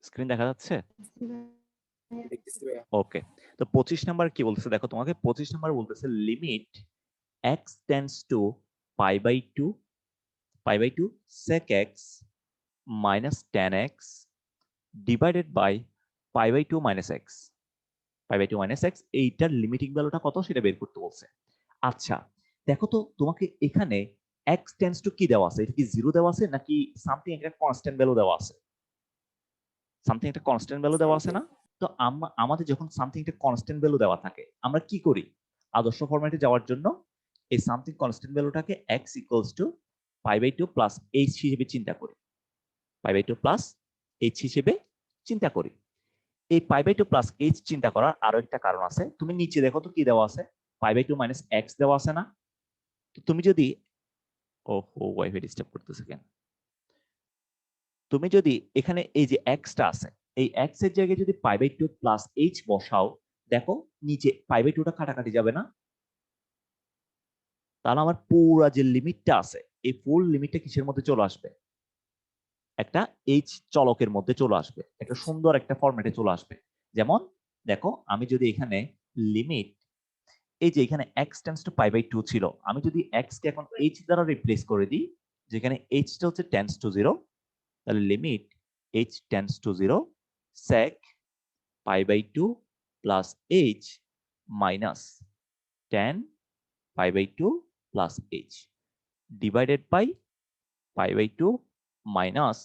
Screen দেখা যাচ্ছে? দেখতেছি ভাইয়া। ওকে, তো 25 নাম্বার কি বলতেছে দেখো, তোমাকে 25 নাম্বার বলতেছে limit x tends two pi/2 sec x minus tan x divided by pi/2 minus x pi/2 minus x, এইটার লিমিটিং ভ্যালুটা কত সেটা বের করতে বলছে। আচ্ছা দেখো তো তোমাকে এখানে x টেন্ডস টু কি দেওয়া আছে, এটা কি 0 দেওয়া আছে নাকি সামথিং একটা কনস্ট্যান্ট ভ্যালু দেওয়া আছে? সামথিং একটা কনস্ট্যান্ট ভ্যালু দেওয়া আছে না? তো আমাদের যখন সামথিং একটা কনস্ট্যান্ট ভ্যালু দেওয়া থাকে আমরা কি করি? আদর্শ ফরম্যাটে যাওয়ার জন্য এই সামথিং কনস্ট্যান্ট ভ্যালুটাকে x equals to pi/2 plus h হিসেবে চিন্তা করি। pi/2 প্লাস h হিসেবে চিন্তা করি। এই pi/2 প্লাস h চিন্তা করার আরো একটা কারণ আছে। তুমি নিচে দেখো তো কি দেওয়া আছে, pi/2 মাইনাস x দেওয়া আছে না? তো তুমি যদি ওহো ওয়াইফাই ডিস্টার্ব করতেছে কেন? তুমি যদি এখানে এই যে এক্সটা আছে, এই এক্স এর জায়গায় যদি pi/2 প্লাস h বসাও, দেখো নিচে pi/2টা কাটাকাটি যাবে না? তাহলে আমার পুরা যে লিমিটটা আছে এই ফুল লিমিটটা কিসের মধ্যে চলে আসবে? একটা h চলকের মধ্যে চলে আসবে, একটা সুন্দর একটা ফরম্যাটে চলে আসবে। যেমন দেখো আমি যদি এখানে লিমিট, এই যে এখানে x টেন্ডস টু pi/2 ছিল, আমি যদি x কে এখন h দ্বারা রিপ্লেস করে দিই, যেখানে h টা হচ্ছে টেন্ডস টু 0, তাহলে limit h tends to 0 sec pi/2 plus h minus tan pi/2 plus h divided by pi/2 minus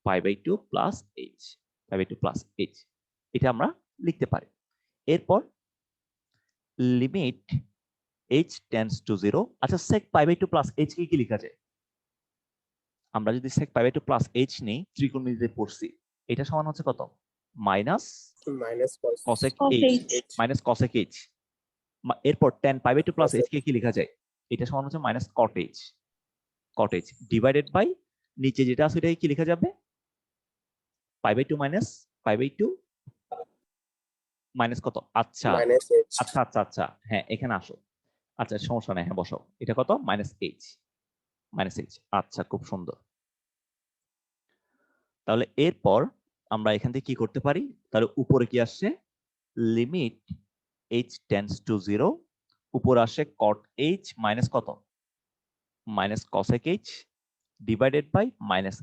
pi/2 plus h pi/2 plus h, এটা আমরা লিখতে পারি। এরপর লিমিট h টেন্ডস টু 0, আচ্ছা sec pi/2 plus h কে কি লেখা যায়? আমরা যদি sec pi/2 plus h নেই, ত্রিকোণমিতিতে পড়ছি, এটা সমান হচ্ছে কত? Minus minus cosec cos h h minus cosec h। এরপর tan pi/2 plus cosec h কে কি লেখা যায়? এটা সমান হচ্ছে minus cot h divided by নিচে যেটা আছে এটাকে কি লেখা যাবে? pi/2 মাইনাস pi/2 মাইনাস কত? আচ্ছা মাইনাস এইচ। আচ্ছা আচ্ছা আচ্ছা, হ্যাঁ এখানে আসো। আচ্ছা সমস্যা নাই, হ্যাঁ বসাও। এটা কত? Minus h। আচ্ছা খুব সুন্দর। তাহলে এরপর আমরা এখান থেকে কি করতে পারি? তাহলে উপরে কি আসছে? লিমিট h টেন্ডস টু 0, উপর আসে cot h মাইনাস কত? Minus cosec h divided by minus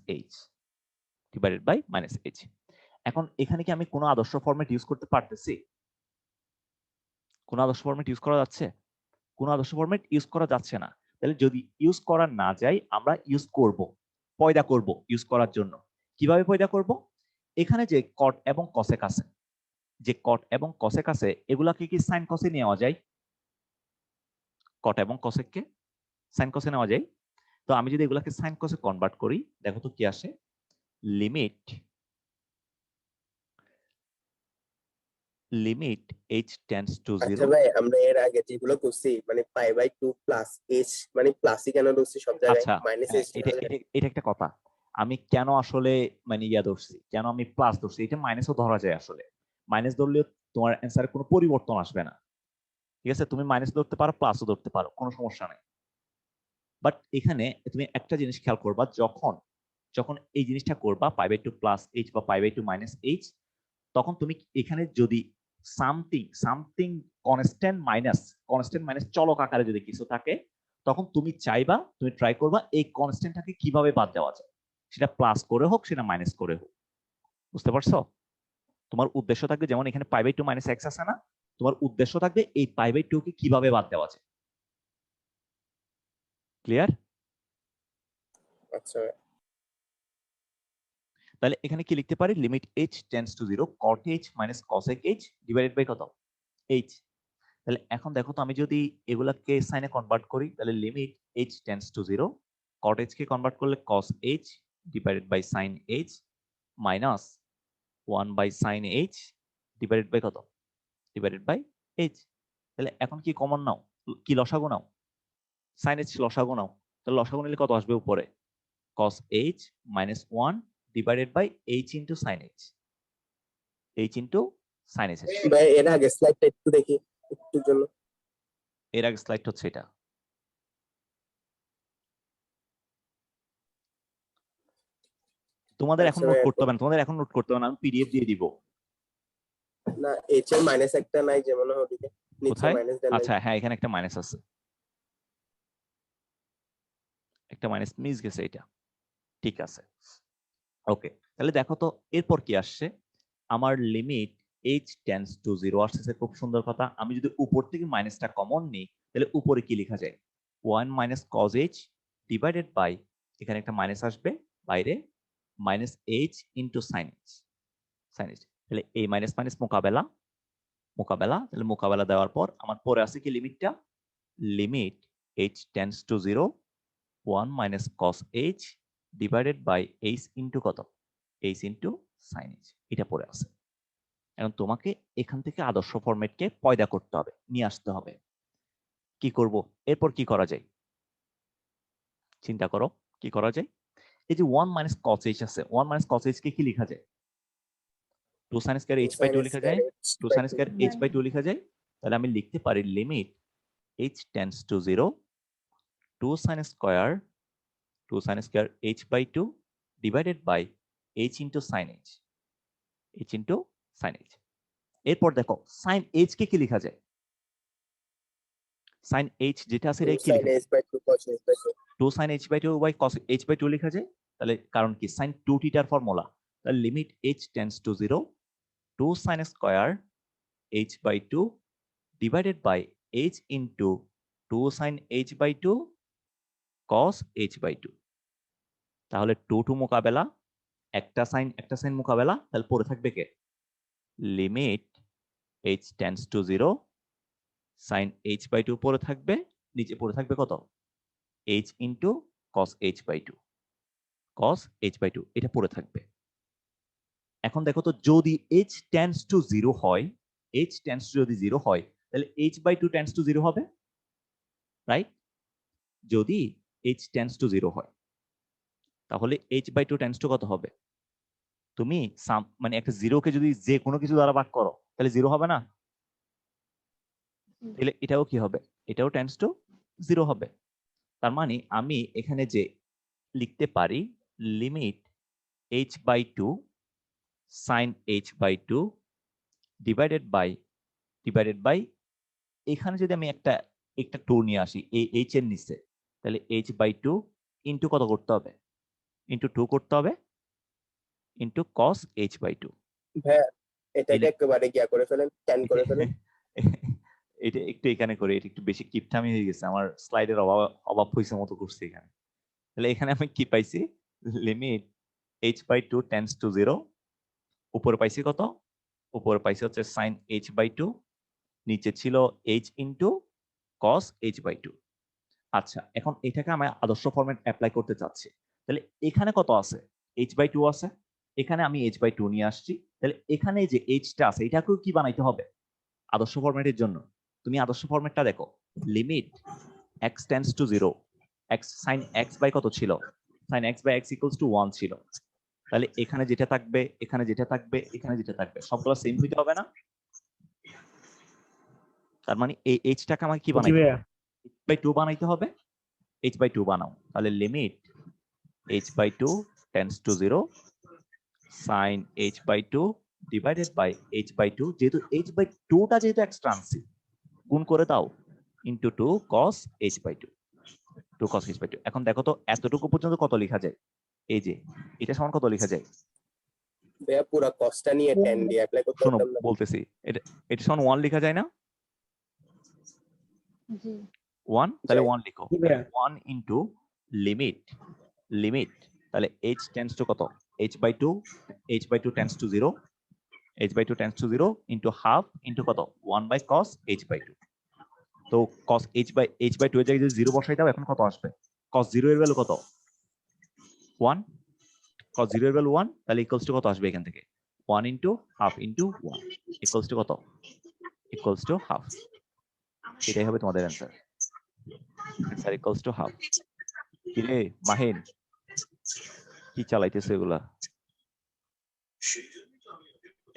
h। এখন এখানে কি আমি কোনো আদর্শ ফরম্যাট ইউজ করতে পারতেছি? কোনো আদর্শ ফরম্যাট ইউজ করা যাচ্ছে? কোনো আদর্শ ফরম্যাট ইউজ করা যাচ্ছে না। তাহলে যদি ইউজ করা না যায়, আমরা ইউজ করব, পয়দা করব ইউজ করার জন্য। কিভাবে পয়দা করব? এখানে যে কট এবং কসেক আছে, এগুলাকে কি সাইন কসে নেওয়া যায়? কট এবং কসেককে সাইন কসে নেওয়া যায়। তো আমি যদি এগুলাকে সাইন কসে কনভার্ট করি, দেখো তো কি আসে? Limit h tends to 0। আচ্ছা ভাই, আমরা এর আগে যেগুলো করছি মানে pi/2 প্লাস h, মানে প্লাসই কেন ধরছি সব জায়গায়, আচ্ছা মাইনাস হ্যাঁ, এইচ এটা এটা এটা একটা কথা। আমি কেন আসলে মানে ধরছি, কেন আমি প্লাস ধরছি? এটা মাইনাসও ধরা যায় আসলে। মাইনাস ধরলেও তোমার অ্যান্সারে কোনো পরিবর্তন আসবে না। ঠিক আছে, তুমি মাইনাস ধরতে পারো, প্লাসও ধরতে পারো, কোনো সমস্যা নেই। বাট এখানে তুমি একটা জিনিস খেয়াল করবা, যখন যখন এই জিনিসটা করবা pi/2 প্লাস h বা pi/2 মাইনাস h, তখন তুমি এখানে যদি সামথিং কনস্ট্যান্ট মাইনাস চলক আকারে যদি কিছু থাকে, তখন তুমি চাইবা, তুমি ট্রাই করবা এই কনস্ট্যান্টটাকে কিভাবে বাদ দেওয়া যায়, সেটা প্লাস করে হোক সেটা মাইনাস করে হোক। বুঝতে পারছো? তোমার উদ্দেশ্য থাকবে, যেমন এখানে pi/2 মাইনাস x আছে না, তোমার উদ্দেশ্য থাকবে এই pi/2 কে কিভাবে বাদ দেওয়া যায়। ক্লিয়ার? আচ্ছা তাহলে এখানে কি লিখতে পারি? Limit h tends to 0 cot h minus cosec h divided by কত? h। তাহলে এখন দেখো তো আমি যদি এগুলাকে সাইনে কনভার্ট করি, তাহলে limit h tends to 0, cot h কে কনভার্ট করলে cos h divided by sin h minus 1 by sin h divided by কত? Divided by h। তাহলে এখন কি কমন নাও, কি লসাগু নাও? sin h লসাগু নাও। তাহলে লসাগু নিলে কত আসবে উপরে? cos h minus 1 divided by h into sin h, h into sin h আসবে। ভাই, এর আগে স্লাইডটা একটু দেখি একটুর জন্য। এর আগে স্লাইড হচ্ছে এটা। তোমাদের এখন আচ্ছা নোট ভাইয়া, করতে হবে না, তোমাদের এখন নোট করতে হবে না, আমি পিডিএফ দিয়ে দিব। না এইচ এর মাইনাস একটা নাই যেমন ওদিকে নিচে কোথায়? মাইনাস দেন নাই। আচ্ছা হ্যাঁ, এখানে একটা মাইনাস আছে, একটা মাইনাস মিস গেছে, এটা ঠিক আছে। ওকে, তাহলে দেখো তো এরপর কি আসছে। আমার লিমিট h টেন্স টু 0 আসছে, খুব সুন্দর কথা। আমি যদি উপর থেকে মাইনাসটা কমন নিই তাহলে উপরে কি লেখা যায়? 1 minus cos h divided by, এখানে একটা মাইনাস আসবে বাইরে, minus h into sine h। Sine h, তাহলে এই মাইনাস মাইনাস মোকাবেলা, মোকাবেলা, তাহলে মোকাবেলা দেওয়ার পর আমার পরে আছে কি লিমিটটা, limit h tends to 0 1 minus cos h divided by h into কত, h ইন্টু সাইন h, এটা পড়ে আছে। এখন তোমাকে এখান থেকে আদর্শ ফরম্যাটকে পয়দা করতে হবে, নিয়ে আসতে হবে। কি করব এরপর, কি করা যায় চিন্তা করো, কি করা যায়। এই যে 1 মাইনাস কস h আছে, 1 মাইনাস কস h কে কি লেখা যায়? 2 সাইন স্কয়ার h বাই 2 লেখা যায়, 2 সাইন স্কয়ার h বাই 2 লেখা যায়। তাহলে আমি লিখতে পারি limit h tends to 0 2 sine square 2 sin square h by 2 divided by h into sin h, h into sin h। এরপর দেখো sin h কে কি লেখা যায়? sin h যেটা আছে এটা কি লেখা যায়? 2 sin h by 2 by cos h by 2 লেখা যায়। তাহলে কারণ কি, sin 2 থিটার ফর্মুলা। তাহলে limit h tends to 0 2 sin square h by 2 divided by h into 2 sin h by 2 cos h by 2। তাহলে 2 টু মোকাবেলা, একটা সাইন মোকাবেলা, তাহলে পড়ে থাকবে কে, limit h tends to 0 sine h by 2 পড়ে থাকবে, নিচে পড়ে থাকবে কত, h into cos h by 2, cos h by 2 এটা পড়ে থাকবে। এখন দেখো তো যদি h টেন্স টু 0 হয়, h টেন্স টু যদি 0 হয় তাহলে h বাই 2 টেন্স টু 0 হবে, রাইট? যদি h টেন্স টু 0 হয় তাহলে h বাই 2 টেন্স টু কত হবে? তুমি মানে একটা জিরোকে যদি যে কোনো কিছু দ্বারা ভাগ করো তাহলে 0 হবে না? তাহলে এটাও কি হবে, এটাও টেন্স টু 0 হবে। তার মানে আমি এখানে যে লিখতে পারি limit h by 2 sine h by 2 divided by এখানে যদি আমি একটা একটা 2 নিয়ে আসি এই h এর নিচে, তাহলে h বাই 2 ইন্টু কত করতে হবে, ইন্টু 2 করতে হবে, ইন্টু cos h বাই 2। ভাইয়া এটাকে একেবারে গিয়া করে ফেলেন, ক্যান করে ফেলেন। এটা একটু এখানে করে, এটা একটু বেশি কিপটামি হয়ে গেছে, আমার স্লাইডের অভাব হয়েছে মতো করছে এখানে। তাহলে এখানে আমি কি পাইছি, limit h by 2 tends to 0, উপরে পাইছি কত, উপরে পাইছি হচ্ছে সাইন h বাই 2, নিচে ছিল h into cos h by 2। আচ্ছা এখন এটাকে আমি আদর্শ ফরম্যাট অ্যাপ্লাই করতে চাচ্ছি, তাহলে এখানে কত আছে, h বাই 2 আছে, এখানে আমি h বাই 2 নিয়ে আসছি, তাহলে এখানে যে hটা আছে এটাকেও কি বানাইতে হবে আদর্শ ফরম্যাটের জন্য। তুমি আদর্শ ফরম্যাটটা দেখো, limit x tends to 0 x sin x by কত ছিল, sin x by x equals to 1 ছিল। তাহলে এখানে যেটা থাকবে, এখানে যেটা থাকবে, এখানে যেটা থাকবে সবগুলো সেম হইতে হবে না? তার মানে এই h-টাকে আমাকে কি বানাইতে হবে, h বাই 2 বানাইতে হবে, h বাই 2 বানাও। তাহলে limit h by 2 tends to 0 sin h by 2 divided by h by 2, যেহেতু h বাই 2টা যেহেতু এক্সট্রা আনছি গুণ করে দাও, into 2 cos h by 2, 2 cos h by 2। এখন দেখো তো এতটুকু পর্যন্ত কত লেখা যায়, এই যে এটা সমান কত লেখা যায়, ভাইয়া পুরো কস্টটা নিয়ে 10 দিয়ে অ্যাপ্লাই করতে শোনো পারতাম না। বলতেছি, এটা এটা সমান 1 লেখা যায় না, জি 1, তাহলে যাই 1 লিখো, 1 ইন্টু লিমিট তাহলে h টেন্স টু কত, h by 2, h by 2 tends to 0, h by 2 tends to 0 into half into কত 1 বাই cos h বাই 2। তো cos h বাই 2 এর জায়গায় যদি 0 বসাই দাও এখন কত আসবে, cos 0 এর ভ্যালু কত, 1, cos 0 এর ভ্যালু 1, তাহলে ইকুয়ালস টু কত আসবে এখান থেকে, 1 into half into 1 equals to কত, ইকুয়ালস টু হাফ। এটাই হবে তোমাদের answer, answer equals to half. কি রে মাহিন, কি চালাইতেছে এগুলা?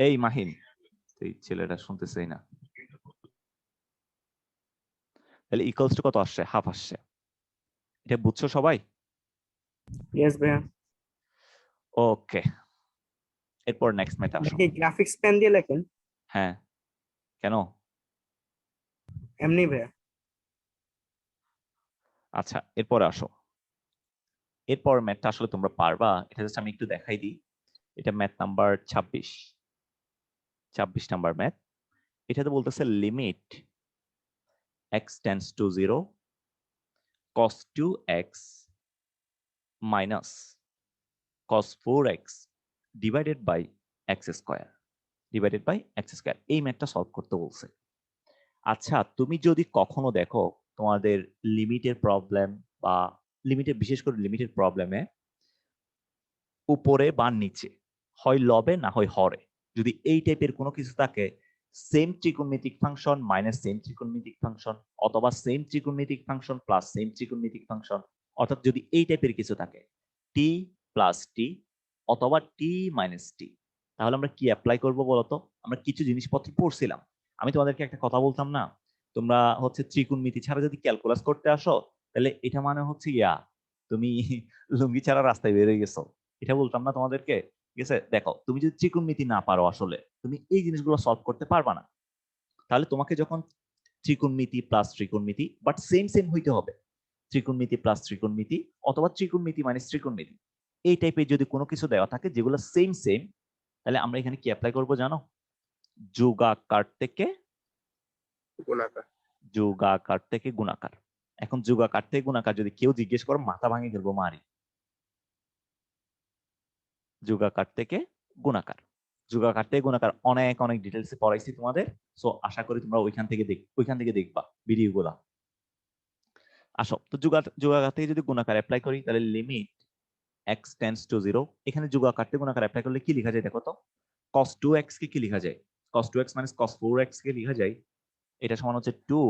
এই মাহিন, এই ছেলেটা শুনতেছেই না। তাহলে ইকুয়ালস টু কত আসছে, হাফ আসছে। এটা বুঝছো সবাই? ইয়েস ভাইয়া। ওকে, এরপর নেক্সট ম্যাথ আসো। নাকি গ্রাফিক্স পেন দিয়ে লেখেন? হ্যাঁ, কেন? এমনি ভাইয়া। আচ্ছা, এরপরে আসো। এরপর ম্যাথটা আসলে তোমরা পারবা, এটা জাস্ট আমি একটু দেখাই দিই। এটা ম্যাথ নাম্বার 26 নাম্বার ম্যাথ। এটাতে বলতেছে limit x tends to 0 cos 2x minus cos 4x divided by x square এই ম্যাথটা সলভ করতে বলছে। আচ্ছা, তুমি যদি কখনো দেখো তোমাদের লিমিটের প্রবলেম বা লিমিটের, বিশেষ করে লিমিটের প্রবলেমে উপরে বা নিচে হয় লবে না হয় হরে যদি এই টাইপের কোনো কিছু থাকে, সেম ত্রিকোণমিতিক ফাংশন মাইনাস সেম ত্রিকোণমিতিক ফাংশন অথবা সেম ত্রিকোণমিতিক ফাংশন প্লাস সেম ত্রিকোণমিতিক ফাংশন, অর্থাৎ যদি এই টাইপের কিছু থাকে টি প্লাস টি অথবা টি মাইনাস টি, তাহলে আমরা কি অ্যাপ্লাই করব বলতো? আমরা কিছু জিনিসপত্র পড়ছিলাম, আমি তোমাদেরকে একটা কথা বলতাম না, তোমরা হচ্ছে ত্রিকোণমিতি ছাড়া যদি ক্যালকুলাস করতে আসো তাহলে এটা মানে হচ্ছে তুমি লুঙ্গি ছাড়া রাস্তায় বেরিয়ে গেছো, এটা বলতাম না তোমাদেরকে? ঠিক আছে, দেখো তুমি যদি ত্রিকোণমিতি না পারো আসলে তুমি এই জিনিসগুলো সলভ করতে পারবা না। তাহলে তোমাকে যখন ত্রিকোণমিতি প্লাস ত্রিকোণমিতি বাট সেম সেম হইতে হবে, ত্রিকোণমিতি প্লাস ত্রিকোণমিতি অথবা ত্রিকোণমিতি মাইনাস ত্রিকোণমিতি, এই টাইপের যদি কোনো কিছু দেওয়া থাকে যেগুলো সেম সেম, তাহলে আমরা এখানে কি অ্যাপ্লাই করব জানো? যোগাকার থেকে গুণাকার। যোগাকার থেকে গুণাকার। এখন যোগাকার থেকে গুণাকার যদি কেউ জিজ্ঞেস করো মাথা ভাঙে ফেলবো মারি। যোগাকার থেকে গুণাকার, যোগাকার থেকে গুণাকার অনেক অনেক ডিটেলসে পড়াইছি তোমাদের, সো আশা করি তোমরা ওইখান থেকে দেখবা ভিডিওগুলা। আসো তো যোগাকার থেকে যদি গুণাকার অ্যাপ্লাই করি তাহলে লিমিট x টেন্ডস টু 0, এখানে যোগাকার থেকে গুণাকার অ্যাপ্লাই করলে কি লেখা যায় দেখো তো? cos 2x কে কি লেখা যায়? cos 2x minus cos 4x কে লেখা যায়, এটা সমান হচ্ছে 2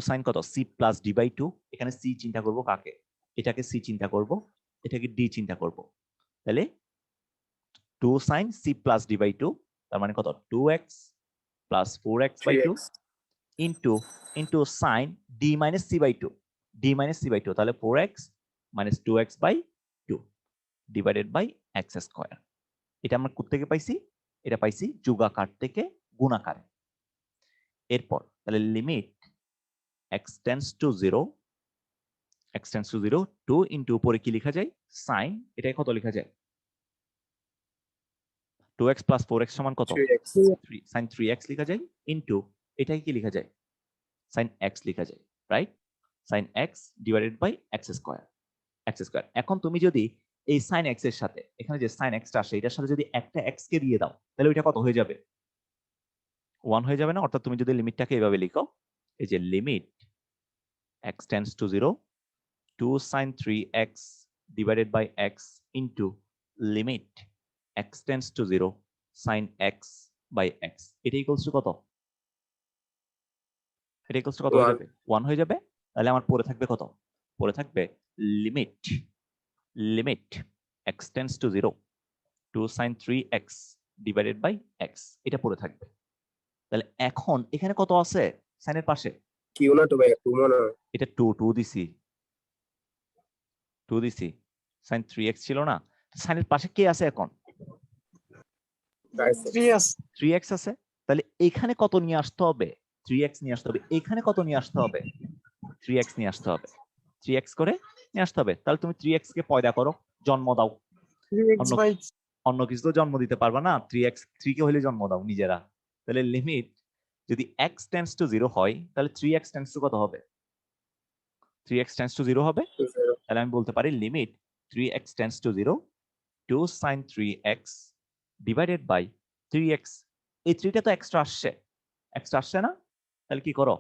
sin কত c প্লাস d বাই 2, এখানে c চিন্তা করব কাকে? এটাকে c চিন্তা করব, এটাকে d চিন্তা করব, তাহলে 2 sin c plus d by 2, তার মানে কত? 2x plus 4x by 2 3x into sin d minus c by 2, d minus c by 2, তাহলে 4x minus 2x by 2 divided by x square. এটা আমরা কোথা থেকে পাইছি? এটা পাইছি যোগাকার থেকে গুণাকারে। এরপর তাহলে limit x tends to 0 2 into উপরে কি লেখা যায়? sin, এটাই কত লেখা যায়? 2x প্লাস 4x সমান কত? 3x 3 sin 3x লেখা যায় ইন্টু এটাকে কি লেখা যায়? sin x লেখা যায়, right? sin x divided by x square. এখন তুমি যদি এই sin x এর সাথে এখানে যে sin x টা আসে এটার সাথে যদি একটা x কে দিয়ে দাও তাহলে ওইটা কত হয়ে যাবে? 1 হয়ে যাবে না? অর্থাৎ তুমি যদি লিমিটটাকে এইভাবে লিখো, এই যে limit x tends to 0 2 sin 3x divided by x into limit x tends to 0 sin x by x, এটা ইকুয়ালস টু কত? এটা ইকুয়ালস টু কত হয়ে 1 যাবে? 1 হয়ে যাবে। তাহলে আমার পরে থাকবে কত? পরে থাকবে limit x tends to 0 2 sin 3x divided by x, এটা পরে থাকবে। তাহলে এখন এখানে কত আছে সাইনের পাশে? কিউ না তো ভাই 2 মনে হয়। এটা 2 দিছি, 2 দিছি, sin 3x ছিল না, সাইনের পাশে কে আছে এখন? 3x আছে। তাহলে এখানে কত নিয়ে আসতে হবে? 3x নিয়ে আসতে হবে। এখানে কত নিয়ে আসতে হবে? 3x নিয়ে আসতে হবে। 3x করে নিয়ে আসতে হবে। তাহলে তুমি 3x কে পয়দা করো, জন্ম দাও। অন্য কিছু তো জন্ম দিতে পারবা না, 3x 3 কে হলে জন্ম দাও নিজেরা। তাহলে লিমিট যদি x টেন্ডস টু 0 হয় তাহলে 3x টেন্ডস টু কত হবে? 3x টেন্ডস টু 0 হবে। তাহলে আমি বলতে পারি limit 3x tends to 0 2 sin 3x divided by 3x, এই 3টা তো এক্সট্রা আসছে না? তাহলে কি করো?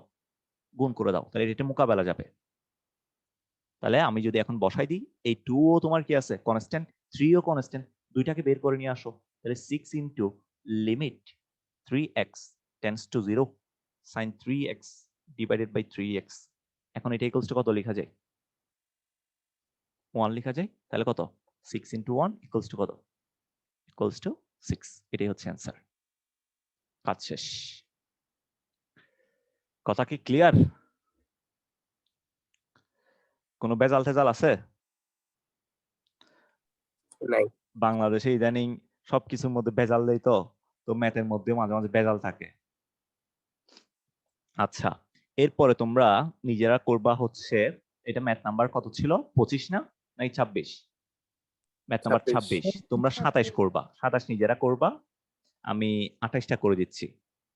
গুণ করে দাও, তাহলে এটা মোকাবেলা যাবে। তাহলে আমি যদি এখন বসাই দিই, এই 2 ও তোমার কি আছে? কনস্ট্যান্ট, 3 ও কনস্ট্যান্ট, দুইটাকে বের করে নিয়ে আসো। তাহলে 6 into limit 3x tends to 0 sin 3x divided by 3x, এখন এটা ইকুয়ালস টু কত লেখা যায়? 1 লেখা যায়। তাহলে কত? 6 ইনটু 1 ইকুয়ালস টু কত? Equals two 6। এটাই হচ্ছে অ্যান্সার। কাজ শেষ। কথা কি ক্লিয়ার? কোনো বেজাল টেজাল আছে? নাই। বাংলাদেশে ইদানিং সবকিছুর মধ্যে ভেজাল দেয়, তো তো ম্যাথের মধ্যে মাঝে মাঝে ভেজাল থাকে। আচ্ছা, এরপরে তোমরা নিজেরা করবা হচ্ছে, এটা ম্যাথ নাম্বার কত ছিল, 25 না নাকি 26? Math number 26। 26, তোমরা 27 করবা, 27 নিজেরা করবা, আমি 28টা করে দিচ্ছি,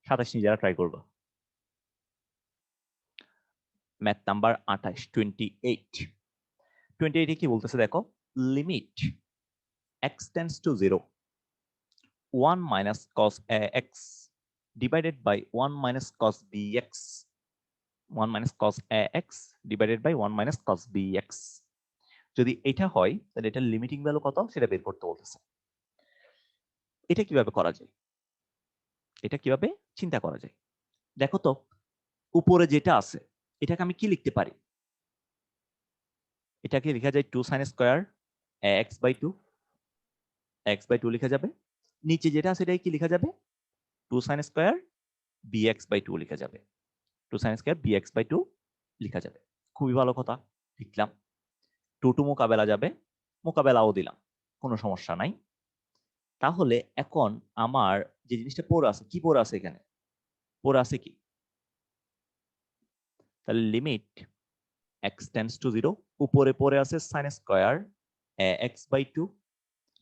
27 নিজেরা ট্রাই করবা। ম্যাথ নাম্বার 28, 28 কি বলতেছে দেখো, limit x tends to 0, 1 minus cos ax divided by 1 minus cos bx, 1 minus cos ax divided by 1 minus cos bx। যদি এটা হয় তাহলে এটার লিমিটিং ভ্যালু কত সেটা বের করতে বলতেছে। এটা কিভাবে করা যায়, এটা কিভাবে চিন্তা করা যায় দেখো তো, উপরে যেটা আছে এটাকে আমি কি লিখতে পারি, এটাকে লেখা যায় 2 sin square x by 2, x by 2 লেখা যাবে। নিচে যেটা আছে এটাকে কি লেখা যাবে, 2 sin স্কয়ার bx বাই 2 লেখা যাবে, 2 sin স্কয়ার bx বাই 2 লেখা যাবে। খুবই ভালো কথা, লিখলাম। 2 টু মোকাবেলা যাবে, মোকাবেলাও দিলাম, কোনো সমস্যা নাই। তাহলে এখন আমার যে জিনিসটা পড়ে আছে, কি পড়ে আছে এখানে, পড়ে আছে কি, তাহলে লিমিট x টেন্ডস টু 0, উপরে পড়ে আছে sin স্কয়ার x বাই 2,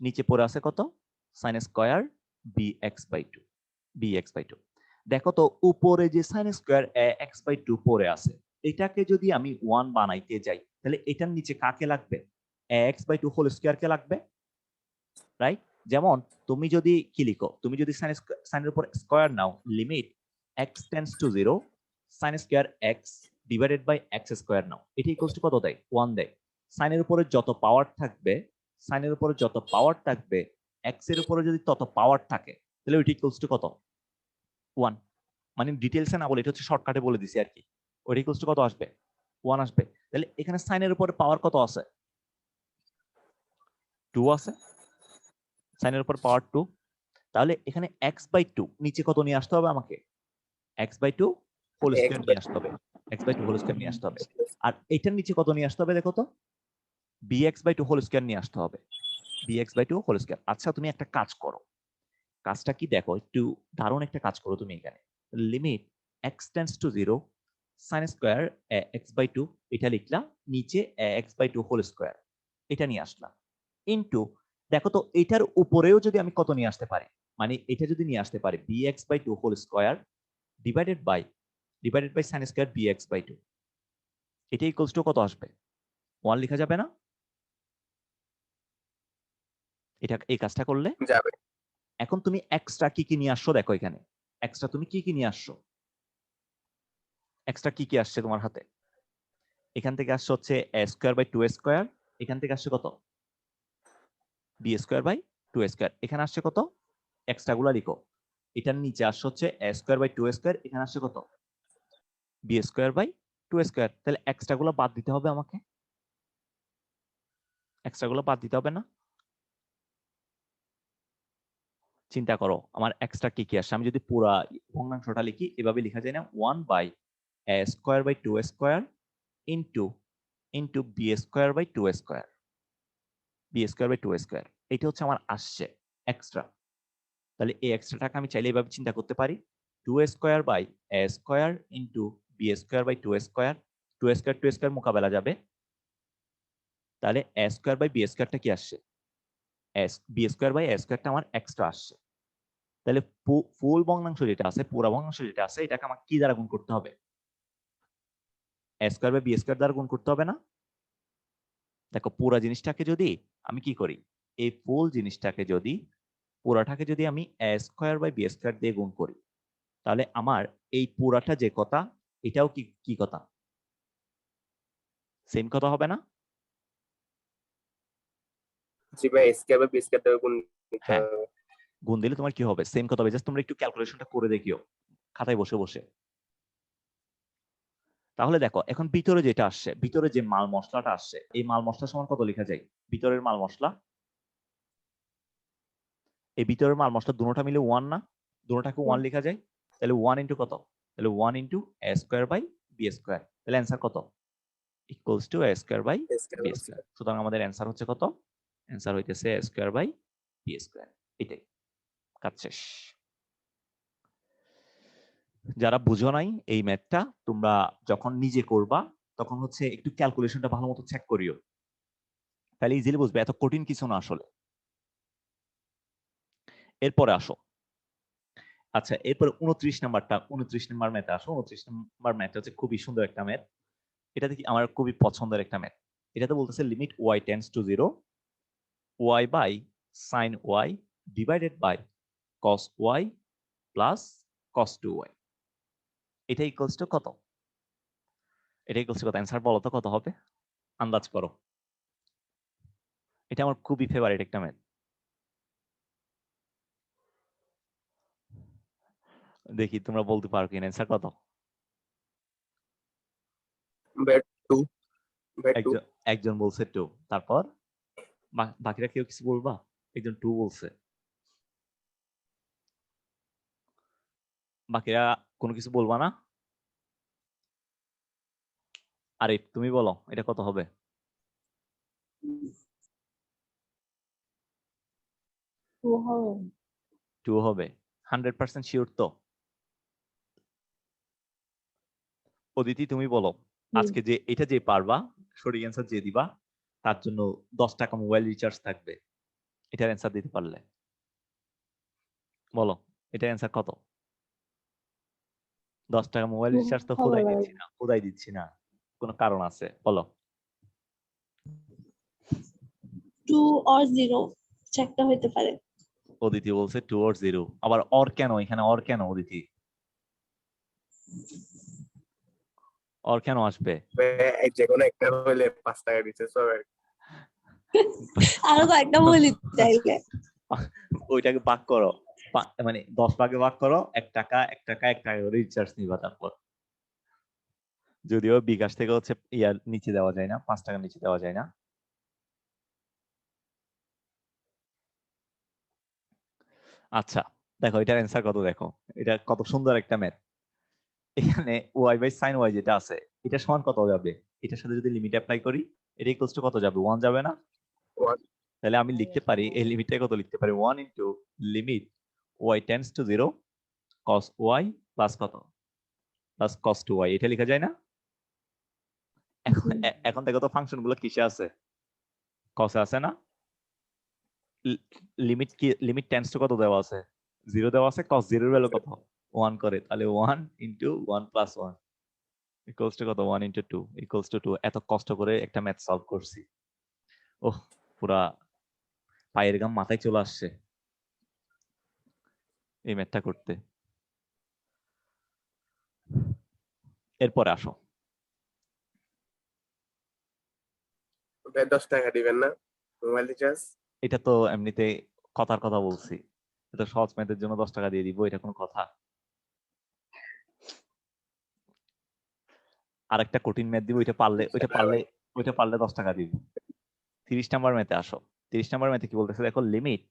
নিচে পড়ে আছে কত, sin square bx by 2, bx by 2। দেখো তো উপরে যে sin স্কয়ার x বাই 2 পড়ে আছে, এটাকে যদি আমি 1 বানাইতে যাই তাহলে এটার নিচে কাকে লাগবে, x বাই 2 হোল স্কয়ার কে লাগবে, রাইট? যেমন তুমি যদি কি লিখো, তুমি যদি সাইনের উপর স্কয়ার নাও, limit x tends to 0, sin square x divided by x square নাও, এটা ইকুয়ালস টু কত দেয়, 1 দেয়। সাইনের উপরে যত পাওয়ার থাকবে, সাইনের উপরে যত পাওয়ার থাকবে, x এর উপরে যদি তত পাওয়ার থাকে, তাহলে ওইটা ইকুয়ালস টু কত, 1। মানে ডিটেইলসে না বলে, এটা হচ্ছে শর্টকাটে বলে দিছি আর কি, ওইটা ইকুয়ালস টু কত আসবে, 1 আসবে। তাহলে এখানে সাইনের উপরে পাওয়ার কত আছে, 2 আছে, সাইনের উপর পাওয়ার 2। তাহলে এখানে x বাই 2 নিচে কত নিয়ে আসতে হবে আমাকে, x by 2 whole x square নিয়ে আসতে হবে, x বাই 2 হোল স্কয়ার নিয়ে আসতে হবে। আর এটার নিচে কত নিয়ে আসতে হবে দেখো তো, bx বাই 2 হোল স্কয়ার নিয়ে আসতে হবে, bx বাই 2 হোল স্কয়ার। আচ্ছা তুমি একটা কাজ করো, কাজটা কি দেখো, একটু দারুণ একটা কাজ করো তুমি এখানে, limit x tends to 0, sin square x by 2 এটা লিখলাম, নিচে x বাই 2 হোল স্কয়ার এটা নিয়ে আসলাম, ইনটু দেখো তো এটার উপরেও যদি আমি কত নিয়ে আসতে পারি, মানে এটা যদি নিয়ে আসতে পারি bx by 2 whole square divided by sin square bx by 2, এটা ইকুয়ালস টু কত আসবে, 1 লেখা যাবে না? এটা এই কাজটা করলে যাবে। এখন তুমি এক্সট্রা কি কি নিয়ে আসছো দেখো, এখানে এক্সট্রা তুমি কি কি নিয়ে আসছো, এক্সট্রা কি কি আসছে তোমার হাতে, এখান থেকে আসছে হচ্ছে a স্কয়ার বাই 2 স্কয়ার, এখান থেকে আসছে কত, b স্কয়ার বাই 2 স্কয়ার, এখানে আসছে কত, এক্সট্রা গুলা লিখো। এটার নিচে আসছে হচ্ছে a স্কয়ার বাই 2 স্কয়ার, এখানে আসছে কত, b স্কয়ার বাই 2 স্কয়ার। তাহলে এক্সট্রা গুলো বাদ দিতে হবে আমাকে, এক্সট্রা গুলো বাদ দিতে হবে না? চিন্তা করো আমার এক্সট্রা কি কি আসছে, আমি যদি পুরা ভগ্নাংশটা লিখি এভাবে লেখা যায় না, 1 by a square by 2 square into into b square by 2 square, b square by 2 square, এটা হচ্ছে আমার আসছে এক্সট্রা। তাহলে এই এক্সট্রাটাকে আমি চাইলে এভাবে চিন্তা করতে পারি, 2 square by a square into b square by 2 square, 2 square 2 square মোকাবেলা যাবে, তাহলে a স্কয়ার বাই b স্কয়ারটা কি আসছে, b স্কয়ার বাই a স্কয়ারটা আমার এক্সট্রা আসছে। তাহলে ফুল ভগ্নাংশ যেটা আছে, পুরো ভগ্নাংশ যেটা আছে, এটাকে আমাকে কি দ্বারা গুণ করতে হবে, a square by b square দ্বারা গুণ করতে হবে না? দেখো পুরো জিনিসটাকে যদি আমি কি করি, এই ফুল জিনিসটাকে যদি, পুরাটাকে যদি আমি a square by b square দিয়ে গুণ করি, তাহলে আমার এই পুরাটা যে কথা, এটাও কি কি কথা, সেম কথা হবে না? জি ভাই, স্কয়ার বা বি স্কয়ার দ্বারা গুণ দিতে হ্যাঁ, হবে। গুণ দিলে তোমার কি হবে, সেম কথা হবে। জাস্ট তোমরা একটু ক্যালকুলেশনটা করে দেখিও খাতায় বসে বসে। তাহলে দেখো এখন ভিতরে যেটা আসছে, ভিতরে যে মাল মশলাটা আসছে, এই মাল মশলা সমান কত লেখা যায়, ভিতরের মাল মশলা, এই ভিতরের মাল মশলা দুটোটা মিলে 1 না, দুটোটাকে 1 লেখা যায়, তাহলে 1 ইনটু কত, তাহলে 1 into a square by b square, তাহলে অ্যান্সার কত, equals to a square by square b বা স্কয়ার। সুতরাং আমাদের অ্যান্সার হচ্ছে কত, অ্যান্সার হইতেছে a square by b square. এটাই কাজ শেষ। যারা বুঝো নাই এই ম্যাথটা, তোমরা যখন নিজে করবা তখন হচ্ছে একটু ক্যালকুলেশনটা ভালো মতো চেক করিও, তাহলে ইজিলি বুঝবে, এত কঠিন কিছু না আসলে। এরপরে আসো, আচ্ছা এরপরে 29 নাম্বার ম্যাথে আসো। 29 নাম্বার ম্যাথটা হচ্ছে খুবই সুন্দর একটা ম্যাথ, এটা দেখি আমার খুবই পছন্দের একটা ম্যাথ। এটাতে বলতেছে limit y tends to 0 y by sin y divided by cos y plus cos 2y, এটা ইকুয়ালস টু কত? এটা ইকুয়ালস টু কত? অ্যান্সার বলো তো কত হবে, আন্দাজ করো। এটা আমার খুবই ফেভারিট একটা ম্যাথ। দেখি তোমরা বলতে পারো কিনা অ্যান্সার কত? বেড 2 বেড 2 একজন একজন বলছে 2, তারপর বাকিরা কেউ কিছু বলবা? একজন 2 বলছে, বাকিরা কোনো কিছু বলবা না? আরে তুমি বলো এটা কত হবে? 2 হবে 100% শিওর তো? অদিতি তুমি বলো, আজকে যে এটা যে পারবা সঠিক অ্যান্সার যে দিবা তার জন্য 10 টাকা মোবাইল রিচার্জ থাকবে, এটার অ্যান্সার দিতে পারলে। বলো এটার অ্যান্সার কত? 10 টাকা মোবাইল রিচার্জ তো খোদাই দিচ্ছি না, কোনো কারণ আছে বলো। 2 or 0 একটা হইতে পারে। অদিতি বলছে 2 or 0, আবার অর কেন এখানে? অর কেন অদিতি? অর কেন আসবে? যে কোনো একটা হলে 5 টাকা দিচ্ছে সবাই। আরো কয়েকটা বলি চাইলে। ওইটাকে ভাগ করো, মানে 10 ভাগে ভাগ করো, 1 টাকা 1 টাকা 1 টাকা করে রিচার্জ নিবা। তারপর যদিও বিকাশ থেকে হচ্ছে ইয়ার নিচে দেওয়া যায় না, 5 টাকার নিচে দেওয়া যায় না। আচ্ছা দেখো এটার অ্যান্সার কত, দেখো এটা কত সুন্দর একটা ম্যাথ। এখানে y বাই sin y যেটা আছে এটা সমান কত যাবে? এটার সাথে যদি লিমিট অ্যাপ্লাই করি এটা ইকুয়ালস টু কত যাবে? 1 যাবে না? 1 তাহলে আমি লিখতে পারি এই লিমিটটা কত লিখতে পারি? 1 into limit y tends to 0 cos y plus কত? প্লাস cos 2y, এটা লেখা যায় না? এখন এখন দেখো তো ফাংশন গুলো কিসে আছে? cos এ আছে না? লিমিট কি, লিমিট টেন্ডস টু কত দেওয়া আছে? 0 দেওয়া আছে, cos 0 এর ভ্যালু কত? 1 করে, তাহলে 1 ইনটু 1 প্লাস 1 ইকুয়ালস টু কত? 1 ইনটু 2 ইকুয়ালস টু 2। এত কষ্ট করে একটা ম্যাথ সলভ করছি, ওহ পুরা পায়ের গাম মাথায় চলে আসছে এই ম্যাথটা করতে। এরপরে আসো, 10 টাকা দিবেন না মোবাইল রিচার্জ? এটা তো এমনিতে কথার কথা বলছি, এটা সহজ ম্যাথের জন্য 10 টাকা দিয়ে দিব, এটা কোনো কথা? আরেকটা কঠিন ম্যাথ দিব, ওইটা পারলে 10 টাকা দিব। 30 নাম্বার ম্যাথে আসো। 30 নাম্বার ম্যাথে কি বলতেছে দেখো, লিমিট,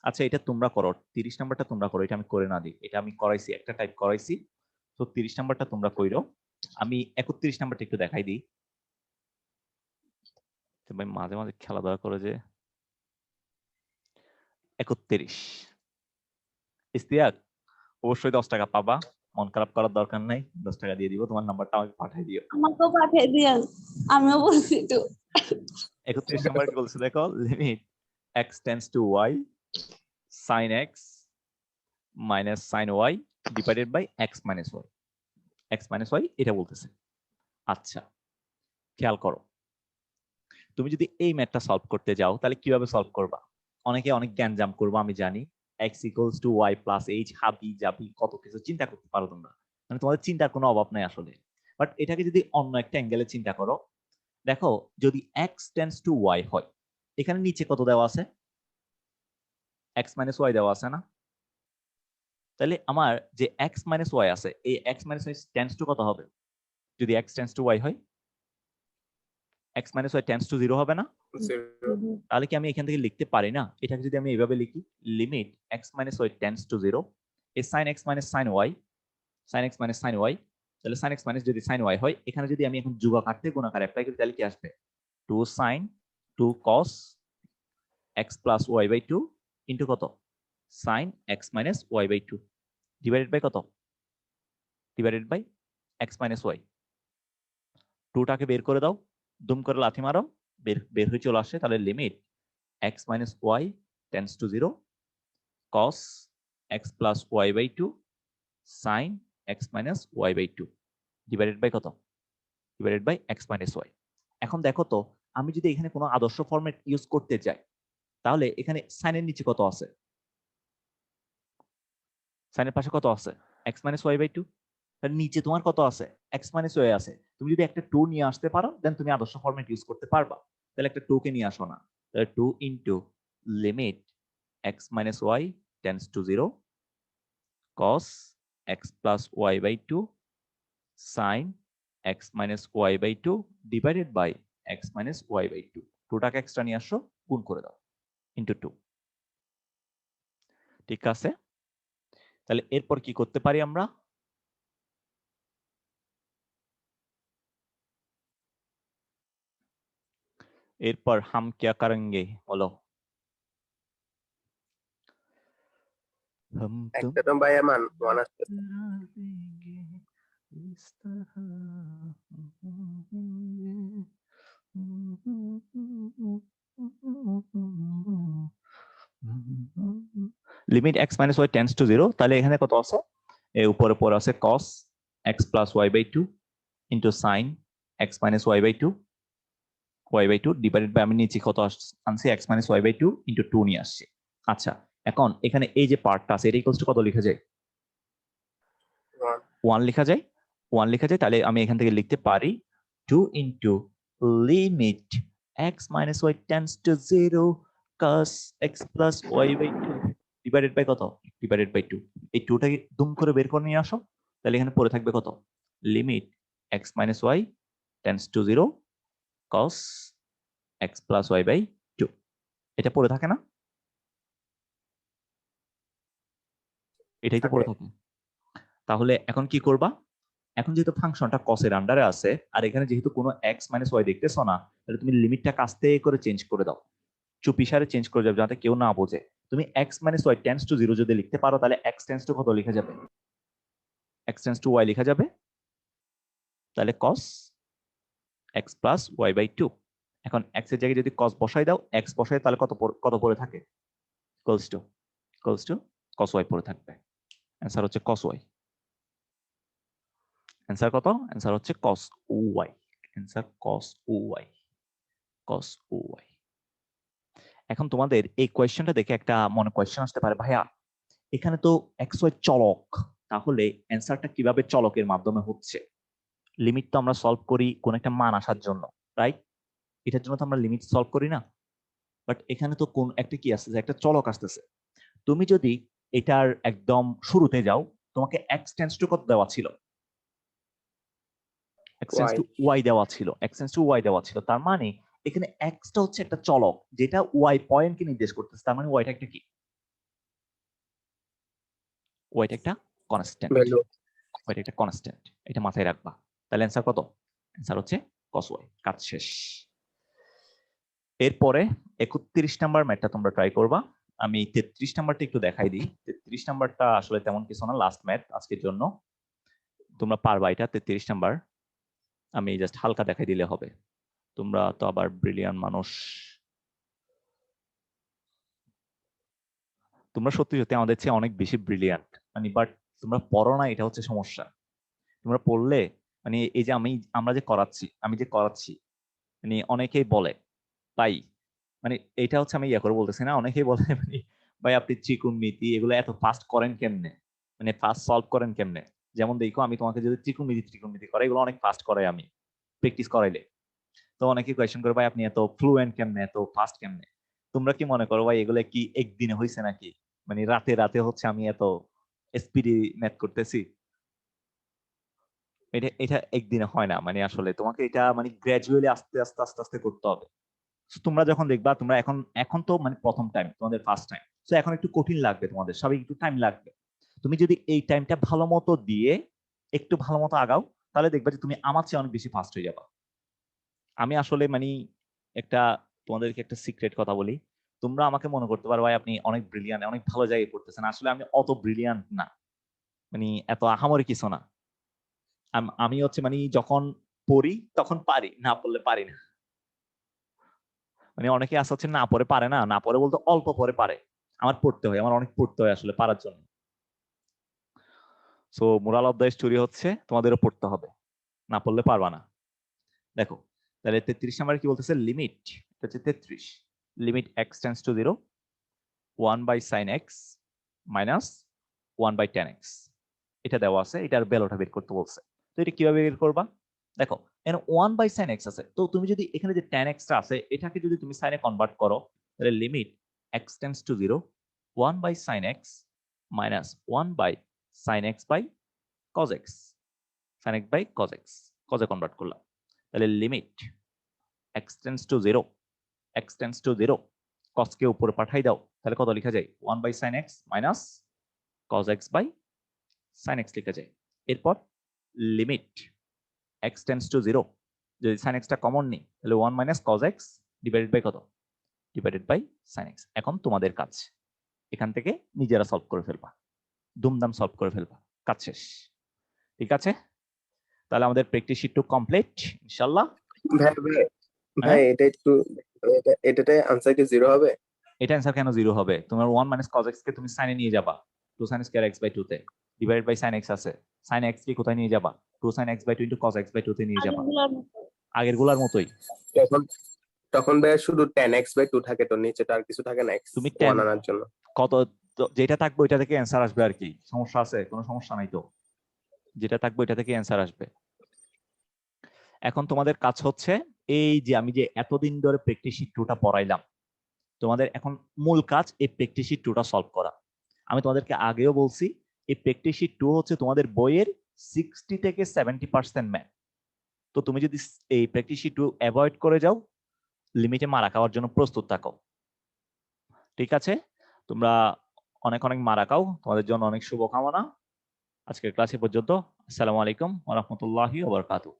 আচ্ছা এটা তোমরা করো, 30 নাম্বারটা তোমরা করো, এটা আমি করে না দিই, এটা আমি করাইছি, একটা টাইপ করাইছি। তো 30 নাম্বারটা তোমরা কইরো, আমি 31 নাম্বারটা একটু দেখাই দিই। ভাই মাঝে মাঝে খেলাধুলা করে যে। 31 ইস্তিয়াক, অবশ্যই 10 টাকা পাবা, মন খারাপ করার দরকার নাই, 10 টাকা দিয়ে দিব, তোমার নাম্বারটা আমাকে পাঠিয়ে দিও। আমাকেও পাঠিয়ে দিয়েন, আমিও বলছি তো। 31 নাম্বার কি বলছে দেখো, limit x tends to y sin x minus sin y divided by x minus y, x minus y এটা বলতেছে। আচ্ছা খেয়াল করো, তুমি যদি এই ম্যাথটা সলভ করতে যাও তাহলে কিভাবে সলভ করবা? অনেকে অনেক জ্ঞানজাম করবো আমি জানি, x equals two y plus h, হাবি জাবি কত কিছু চিন্তা করতে পারো তোমরা, মানে তোমাদের চিন্তার কোনো অভাব নাই আসলে। বাট এটাকে যদি অন্য একটা অ্যাঙ্গেলে চিন্তা করো, দেখো যদি x টেন্ডস টু y হয়, এখানে নিচে কত দেওয়া আছে? x মাইনাস y দেওয়া আছে না? তাহলে আমার যে x মাইনাস y আছে, এই x minus y tends two কত হবে? যদি x টেন্ডস টু y হয়, x minus y tends to 0 হবে না? তাহলে কি আমি এখান থেকে লিখতে পারি না, এটাকে যদি আমি এইভাবে লিখি, limit x minus y tends to 0 A sin x minus sin y, sin x minus sin y, তাহলে sin x মাইনাস যদি sin y হয়, এখানে যদি আমি এখন যোগাকার থেকে গুণাকার অ্যাপ্লাই করি তাহলে কি আসবে? 2 sin 2 cos x plus y by two into কত sine x minus y by two divided by কত divided by x minus y. টুটাকে বের করে দাও, দুম করে লাথি মারো, বের হয়ে চলে আসে। তাহলে limit x minus y tends to zero cos x plus y by two sine x minus y by two divided by কত divided by x minus y. এখন দেখো তো, আমি যদি এখানে কোনো আদর্শ ফরম্যাট ইউজ করতে চাই, তাহলে এখানে সাইনের নিচে কত আছে? সাইনের পাশে কত আছে? X minus y by two. তার নিচে তোমার কত আছে? এক্স মাইনাস ওয়াই আছে। তুমি যদি একটা টু নিয়ে আসতে পারো, দেন তুমি আদর্শ ফরম্যাট ইউজ করতে পারবা। তাহলে একটা টু কে নিয়ে আসো না, তাহলে two into limit x minus y tends to zero cos x plus y by two sine x minus y by two divided by x minus y by two. টুটাকে extra নিয়ে আসো, গুণ করে দাও ইন্টু টু। ঠিক আছে, তাহলে এরপর কি করতে পারি আমরা? এরপর হাম ক্যা করেঙ্গে বলো। हम तुम একটা তো ভাইয়া মান 1 আসতেছে। Limit x minus y tends to zero, তাহলে এখানে কত আছে? এর উপরে পর আছে cos x plus y by two into sine x minus y by two divided by আমি নিচে কত আনছি x minus y by two into two নিয়ে আসছি। আচ্ছা, এখন এখানে এই যে পার্টটা আছে, এটা ইকুয়ালস টু কত লেখা যায়? 1 লেখা যায়। 1 লেখা যায়, তাহলে আমি এখান থেকে লিখতে পারি 2 into limit x minus y tends to zero cos x plus y by two divided by কত ডিভাইডেড বাই টু। এই টুটাকে দুম করে বের করে নিয়ে আসো, তাহলে এখানে পড়ে থাকবে কত limit x minus y tends to zero cos x plus y by two. এটা পড়ে থাকে না? এটাই তো পড়ে থাকে। তাহলে এখন কি করবা? এখন যেহেতু ফাংশনটা cos এর আন্ডারে আছে, আর এখানে যেহেতু কোনো x মাইনাস ওয়াই দেখতেছো না, তাহলে তুমি লিমিটটা আস্তে করে চেঞ্জ করে দাও, চুপিসারে চেঞ্জ করে যাবে, যাতে কেউ না বোঝে। তুমি x minus y tends to zero যদি লিখতে পারো, তাহলে x টেন্স টু কত লেখা যাবে? x টেন্স টু y লেখা যাবে। তাহলে cos x plus y by two. এখন x এর জায়গায় যদি cos বসাই দাও, x বসাই, তাহলে কত পড়ে থাকে? ইকুয়ালস টু cos y পড়ে থাকবে। অ্যান্সার হচ্ছে cos y। অ্যান্সার কত? অ্যান্সার হচ্ছে cos y। Answer cos y। cos y। এখন তোমাদের এই কোয়েশ্চেনটা দেখে একটা মনে কোয়েশ্চেন আসতে পারে, ভাইয়া এখানে তো এক্স ওয়াই চলক, তাহলে অ্যান্সারটা কিভাবে চলকের মাধ্যমে হচ্ছে? লিমিট তো আমরা সলভ করি কোন একটা মান আসার জন্য, রাইট? এটার জন্য তো আমরা লিমিট সলভ করি না। বাট এখানে তো কোন একটা কি আসতেছে, একটা চলক আসতেছে। তুমি যদি এটার একদম শুরুতে যাও, তোমাকে এক্স টেন্স টু কত দেওয়া ছিল? এক্স টেন্স টু ওয়াই দেওয়া ছিল। এক্স টেন্স টু ওয়াই দেওয়া ছিল, তার মানে এখানে এক্সটা হচ্ছে একটা চলক যেটা ওয়াই পয়েন্টকে নির্দেশ করতেছে। তার মানে ওয়াইটা একটা কি? ওয়াইটা একটা কনস্ট্যান্ট। ভ্যালু। ওয়াইটা একটা কনস্ট্যান্ট, এটা মাথায় রাখবা। তাহলে অ্যান্সার কত? অ্যান্সার হচ্ছে cos y। কাজ শেষ। এরপরে 31 নাম্বার ম্যাথটা তোমরা ট্রাই করবা। আমি 33 নাম্বারটা একটু দেখাই দিই। 33 নাম্বারটা আসলে তেমন কিছু না, লাস্ট ম্যাথ আজকের জন্য। তোমরা পারবা এটা। 33 নাম্বার আমি জাস্ট হালকা দেখাই দিলে হবে। তোমরা তো আবার ব্রিলিয়ান্ট মানুষ। তোমরা সত্যি সত্যি আমাদের চেয়ে অনেক বেশি ব্রিলিয়ান্ট, মানে বাট তোমরা পড়ো না, এটা হচ্ছে সমস্যা। তোমরা পড়লে মানে এই যে আমরা যে আমি যে করাচ্ছি, মানে অনেকেই বলে ভাই, মানে এটা হচ্ছে আমি ইয়া করে বলতেছি না, অনেকেই বলে মানে ভাই আপনি ত্রিকোণমিতি এগুলো এত ফাস্ট করেন কেমনে, মানে ফাস্ট সলভ করেন কেমনে? যেমন দেখো, আমি তোমাকে যদি ত্রিকোণমিতি করাই, এগুলো অনেক ফাস্ট করাই আমি প্র্যাকটিস করাইলে। তো অনেকে কোয়েশ্চেন করে ভাই আপনি এত ফ্লুয়েন্ট কেমনে, এত ফাস্ট কেমনে? তোমরা কি মনে করো ভাই এগুলো কি একদিনে হয়েছে নাকি? মানে রাতে রাতে হচ্ছে আমি এত স্পিডি ম্যাথ করতেছি? এটা এটা একদিনে হয় না, মানে আসলে তোমাকে এটা মানে গ্রাজুয়ালি আস্তে আস্তে আস্তে আস্তে করতে হবে। তোমরা যখন দেখবা, তোমরা এখন তো মানে প্রথম টাইম, তোমাদের ফার্স্ট টাইম, তো এখন একটু কঠিন লাগবে, তোমাদের সবাই একটু টাইম লাগবে। তুমি যদি এই টাইমটা ভালো মতো দিয়ে একটু ভালো মতো আগাও, তাহলে দেখবা যে তুমি আমার চেয়ে অনেক বেশি ফাস্ট হয়ে যাবা। আমি আসলে মানে একটা তোমাদেরকে একটা সিক্রেট কথা বলি, তোমরা আমাকে মনে করতে পারো ভাই আপনি অনেক ব্রিলিয়ান্ট, অনেক ভালো জায়গায় পড়তেছেন, আসলে আমি অত ব্রিলিয়ান্ট না, মানে এত আহামরি কিছু না। আমি হচ্ছে মানে যখন পড়ি তখন পারি, না পড়লে পারি না। মানে অনেকে আছে হচ্ছে না পড়ে পারে না, না পড়ে বলতে অল্প পড়ে পারে, আমার পড়তে হয়, আমার অনেক পড়তে হয় আসলে পারার জন্য। So moral of the story হচ্ছে তোমাদেরও পড়তে হবে, না পড়লে পারবা না। দেখো তাহলে 33 নম্বরে কি বলতেছে, লিমিট, এটা হচ্ছে 33, limit x tends to 0 1/sin x minus 1/tan x, এটা দেওয়া আছে, এটার ভ্যালুটা বের করতে বলছে। তো এটা কিভাবে বের করবা, দেখো এখানে 1/sin x আছে, তো তুমি যদি এখানে যে tan x টা আছে এটাকে যদি তুমি সাইনে কনভার্ট করো, তাহলে limit x tends to 0 1/sin x minus 1/sin x by cos x, sin x by cos x, cos এ কনভার্ট করলাম, তাহলে limit x tends to 0 x tends to 0 cos কে উপরে পাঠাই দাও, তাহলে কত লেখা যায় 1/sin x minus cos x by sin x লেখা যায়। এরপর লিমিট x টেন্ডস টু 0, যদি sin x টা কমন নিই তাহলে 1 minus cos x divided by কত, ডিভাইডেড বাই sin x। এখন তোমাদের কাজ এখান থেকে নিজেরা সলভ করে ফেলবা, দুমদাম সলভ করে ফেলবা, কাজ শেষ। ঠিক আছে, তাহলে আমাদের প্র্যাকটিস শীট টু কমপ্লিট ইনশাআল্লাহ। ভাই ভাই এটা একটু এটাতে আনসার কি 0 হবে? এটা অ্যান্সার কেন 0 হবে, তোমার 1 মাইনাস cos x কে তুমি সাইনে নিয়ে যাবা 2 sin square x বাই 2 তে, ডিভাইডেড বাই sin x আছে, sin x কে কোথায় নিয়ে যাবা 2 sin x by 2 into cos x by 2 তে নিয়ে যাবা, আগেরগুলোর মতো। আগের গুলার মতোই। তখন তখন ভাই শুধু tan x বাই 2 থাকে, তো নিচেটা আর কিছু থাকে না x তুমি 1 আনার জন্য। কত যেটা থাকবে ওইটা থেকে অ্যান্সার আসবে আর কি, সমস্যা আছে, কোনো সমস্যা নাই তো, যেটা থাকবে ওইটা থেকে অ্যান্সার আসবে। এখন তোমাদের কাজ হচ্ছে এই যে আমি যে এতদিন ধরে প্র্যাকটিস শীট 2টা পড়াইলাম, তোমাদের এখন মূল কাজ এই প্র্যাকটিস শীট 2টা সলভ করা। আমি তোমাদেরকে আগেও বলছি এই প্র্যাকটিস শীট 2 হচ্ছে তোমাদের বইয়ের 60 থেকে 70% ম্যাথ। তো তুমি যদি এই প্র্যাকটিস শীট 2 অ্যাভয়েড করে যাও, লিমিটে মারা খাওয়ার জন্য প্রস্তুত থাকো। ঠিক আছে, তোমরা অনেক অনেক মারা খাও, তোমাদের জন্য অনেক শুভকামনা। আজকের ক্লাসে পর্যন্ত, আসসালামু আলাইকুম ওয়া রাহমাতুল্লাহি ওয়া বারাকাতুহু।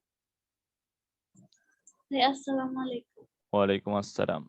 আসসালামু আলাইকুম। ওয়া আলাইকুম আসসালাম।